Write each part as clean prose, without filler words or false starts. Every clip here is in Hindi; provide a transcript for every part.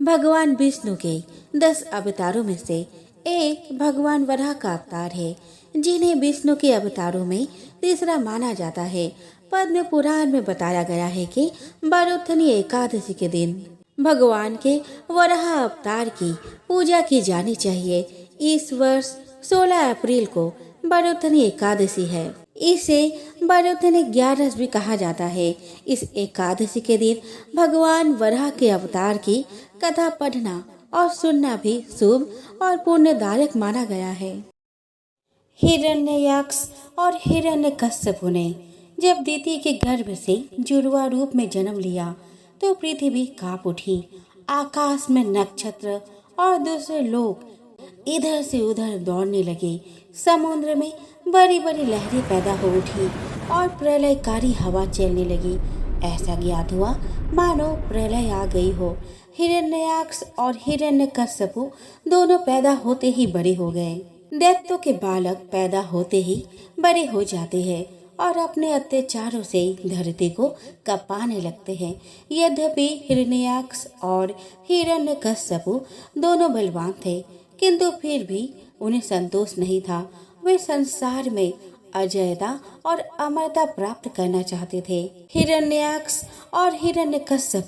भगवान विष्णु के 10 अवतारों में से एक भगवान वराह का अवतार है, जिन्हें विष्णु के अवतारों में तीसरा माना जाता है। पद्म पुराण में बताया गया है कि बारुथनी एकादशी के दिन भगवान के वराह अवतार की पूजा की जानी चाहिए। इस वर्ष 16 अप्रैल को बारुथनी एकादशी है। इसे बारुथनी ग्यारस भी कहा जाता है। इस एकादशी के दिन भगवान वराह के अवतार की कथा पढ़ना और सुनना भी शुभ और पुण्यदायक माना गया है। हिरण्ययक्ष और हिरण्यकश्यप ने जब दिति के गर्भ से जुड़वा रूप में जन्म लिया तो पृथ्वी कांप उठी। आकाश में नक्षत्र और दूसरे लोग इधर से उधर दौड़ने लगे। समुद्र में बड़ी बड़ी लहरें पैदा हो उठी और प्रलयकारी हवा चलने लगी। ऐसा ज्ञात हुआ मानो प्रलय आ गई हो। हिरण्ययक्ष और हिरण्यकश्यप दोनों पैदा होते ही बड़े हो गए। दैत्यों के बालक पैदा होते ही बड़े हो जाते हैं और अपने अत्याचारों से धरती को कपाने लगते हैं। यद्यपि हिरण्ययक्ष और हिरण्यकश्यप दोनों बलवान थे, किंतु फिर भी उन्हें संतोष नहीं था। वे संसार में अजयता और अमरता प्राप्त करना चाहते थे। हिरण्ययक्ष और हिरण्यकश्यप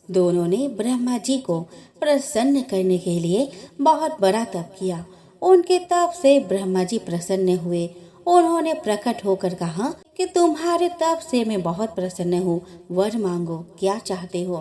दोनों ने ब्रह्मा जी को प्रसन्न करने के लिए बहुत बड़ा तप किया। उनके तप से ब्रह्मा जी प्रसन्न हुए। उन्होंने प्रकट होकर कहा कि तुम्हारे तप से मैं बहुत प्रसन्न हूँ, वर मांगो, क्या चाहते हो।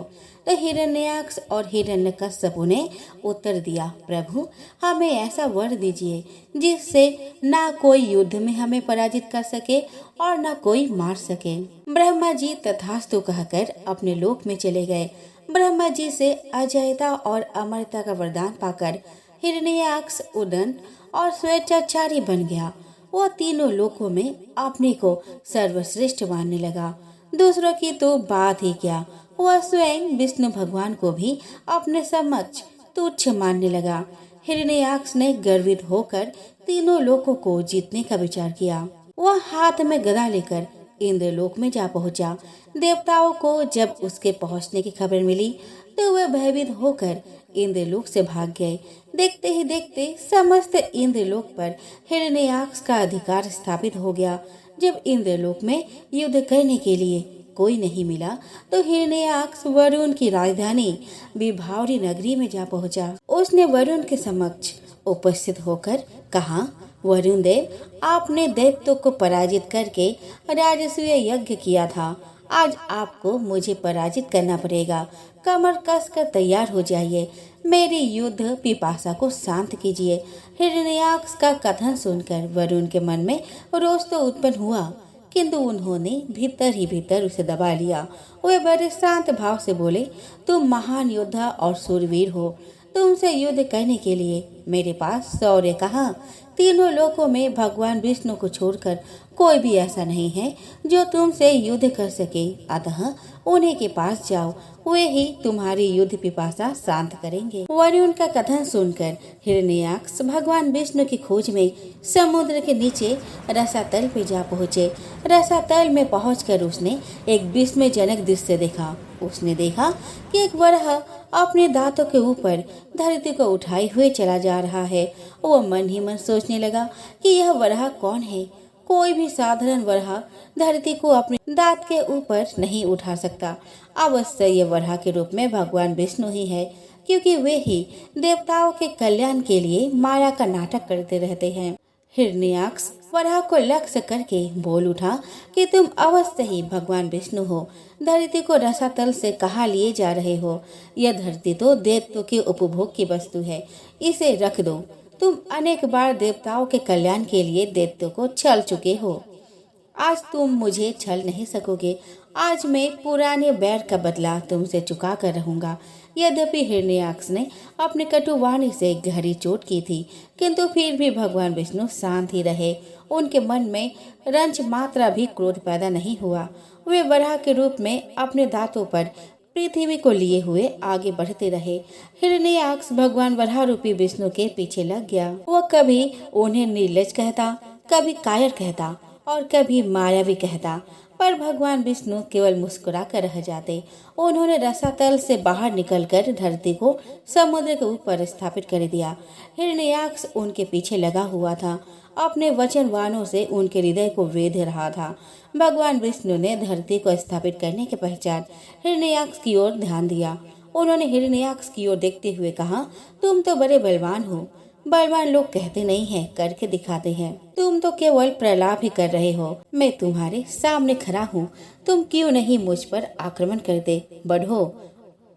तो हिरण्ययक्ष और हिरण्यकश्यप ने उत्तर दिया, प्रभु हमें ऐसा वर दीजिए जिससे ना कोई युद्ध में हमें पराजित कर सके और ना कोई मार सके। ब्रह्मा जी तथास्तु कहकर अपने लोक में चले गए। ब्रह्मा जी से अजयता और अमरता का वरदान पाकर हिरण्ययक्ष उदंड और स्वेच्छाचारी बन गया। वो तीनों लोकों में अपने को सर्वश्रेष्ठ मानने लगा। दूसरों की तो बात ही क्या, वह स्वयं विष्णु भगवान को भी अपने समक्ष तुच्छ मानने लगा। हिरण्ययक्ष ने गर्वित होकर तीनों लोकों को जीतने का विचार किया। वह हाथ में गदा लेकर इंद्रलोक में जा पहुंचा। देवताओं को जब उसके पहुंचने की खबर मिली तो वे भयभीत होकर इंद्रलोक से भाग गए। देखते ही देखते समस्त इंद्रलोक पर हिरण्ययक्ष का अधिकार स्थापित हो गया। जब इंद्रलोक में युद्ध करने के लिए कोई नहीं मिला तो हिरण्ययक्ष वरुण की राजधानी विभावरी नगरी में जा पहुंचा। उसने वरुण के समक्ष उपस्थित होकर कहा, वरुण देव, आपने दैत्यों को पराजित करके राजसूय यज्ञ किया था। आज आपको मुझे पराजित करना पड़ेगा। कमर कसकर तैयार हो जाइए। मेरी युद्ध पिपासा को शांत कीजिए। हिरण्ययक्ष का कथन सुनकर वरुण के मन में रोष तो उत्पन्न हुआ, किंतु उन्होंने भीतर ही भीतर उसे दबा लिया। वे बड़े शांत भाव से बोले, तुम महान योद्धा और शूरवीर हो। तुमसे युद्ध करने के लिए मेरे पास शौर्य कहाँ। तीनों लोकों में भगवान विष्णु को छोड़कर कोई भी ऐसा नहीं है जो तुमसे युद्ध कर सके। अतः उन्हीं के पास जाओ, वे ही तुम्हारी युद्ध पिपासा शांत करेंगे। वरुण का कथन सुनकर हिरण्ययक्ष भगवान विष्णु की खोज में समुद्र के नीचे रसातल पे जा पहुँचे। रसातल में पहुंचकर उसने एक विस्मयजनक दृश्य देखा। उसने देखा कि एक वराह अपने दांतों के ऊपर धरती को उठाए हुए चला जा रहा है। वह मन ही मन सोचने लगा कि यह वराह कौन है। कोई भी साधारण वराह धरती को अपने दांत के ऊपर नहीं उठा सकता। अवश्य ये वराह के रूप में भगवान विष्णु ही है, क्योंकि वे ही देवताओं के कल्याण के लिए माया का नाटक करते रहते हैं। हिरण्ययक्ष वराह को लक्ष्य करके बोल उठा कि तुम अवश्य ही भगवान विष्णु हो। धरती को रसातल से कहाँ लिए जा रहे हो। यह धरती तो दैत्यों के उपभोग की वस्तु है, इसे रख दो। तुम अनेक बार देवताओं के कल्याण के लिए दैत्यों को छल चुके हो। आज तुम मुझे छल नहीं सकोगे। आज मैं पुराने बैर का बदला तुमसे चुका कर रहूंगा। यद्यपि हिरण्ययक्ष ने अपने कटु वाणी से गहरी चोट की थी, किंतु फिर भी भगवान विष्णु शांत ही रहे। उनके मन में रंच मात्रा भी क्रोध पैदा नहीं हुआ। वे वराह के रूप में अपने दांतों पर पृथ्वी को लिए हुए आगे बढ़ते रहे। हिरण्ययक्ष भगवान वराह रूपी विष्णु के पीछे लग गया। वह कभी उन्हें निर्लज कहता, कभी कायर कहता और कभी मायावी कहता, पर भगवान विष्णु केवल मुस्कुरा कर रह जाते। उन्होंने रसातल से बाहर निकलकर धरती को समुद्र के ऊपर स्थापित कर दिया। हिरण्याक्ष उनके पीछे लगा हुआ था, अपने वचनवाणों से उनके हृदय को वेध रहा था। भगवान विष्णु ने धरती को स्थापित करने के पश्चात हिरण्याक्ष की ओर ध्यान दिया। उन्होंने हिरण्याक्ष की ओर देखते हुए कहा, तुम तो बड़े बलवान हो। बलवान लोग कहते नहीं हैं, करके दिखाते हैं। तुम तो केवल प्रलाप ही कर रहे हो। मैं तुम्हारे सामने खड़ा हूँ, तुम क्यों नहीं मुझ पर आक्रमण करते? बढ़ो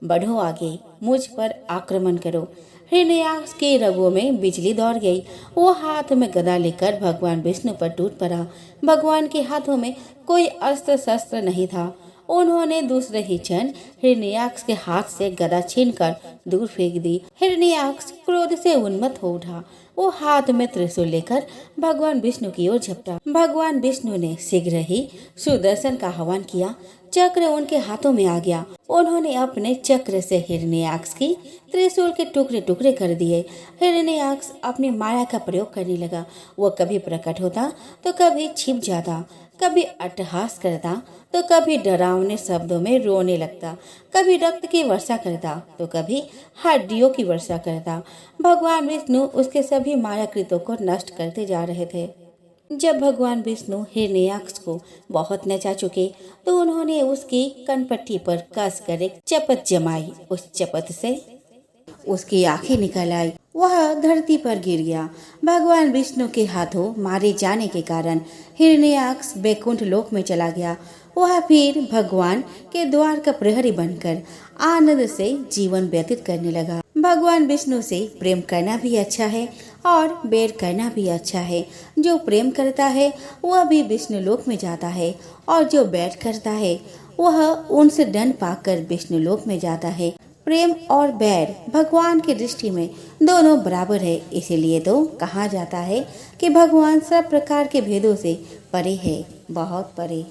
बढ़ो आगे, मुझ पर आक्रमण करो। हिरण्याक्ष के रगों में बिजली दौड़ गई। वो हाथ में गदा लेकर भगवान विष्णु पर टूट पड़ा। भगवान के हाथों में कोई अस्त्र शस्त्र नहीं था। उन्होंने दूसरे ही क्षण हिरण्याक्ष के हाथ से गदा छीनकर दूर फेंक दी। हिरण्याक्ष क्रोध से उन्मत्त हो उठा। वो हाथ में त्रिशूल लेकर भगवान विष्णु की ओर झपटा। भगवान विष्णु ने शीघ्र ही सुदर्शन का आह्वान किया। चक्र उनके हाथों में आ गया। उन्होंने अपने चक्र से हिरण्याक्ष की त्रिशूल के टुकड़े टुकड़े कर दिए। हिरण्याक्ष अपनी माया का प्रयोग करने लगा। वो कभी प्रकट होता तो कभी छिप जाता, कभी अट्टहास करता तो कभी डरावने शब्दों में रोने लगता, कभी रक्त की वर्षा करता तो कभी हड्डियों की वर्षा करता। भगवान विष्णु उसके सभी मायाकृतों को नष्ट करते जा रहे थे। जब भगवान विष्णु हिरण्याक्ष को बहुत नचा चुके तो उन्होंने उसकी कनपट्टी पर कसकर एक चपत जमाई। उस चपत से उसकी आंखें निकल आई। वह धरती पर गिर गया। भगवान विष्णु के हाथों मारे जाने के कारण हिरण्याक्ष बैकुंठ लोक में चला गया। वह फिर भगवान के द्वार का प्रहरी बनकर आनंद से जीवन व्यतीत करने लगा। भगवान विष्णु से प्रेम करना भी अच्छा है और बैर करना भी अच्छा है। जो प्रेम करता है वह भी विष्णु लोक में जाता है और जो बैर करता है वह उनसे दंड पाकर विष्णु लोक में जाता है। प्रेम और बैर भगवान की दृष्टि में दोनों बराबर है। इसीलिए तो कहा जाता है कि भगवान सब प्रकार के भेदों से परे है, बहुत परे।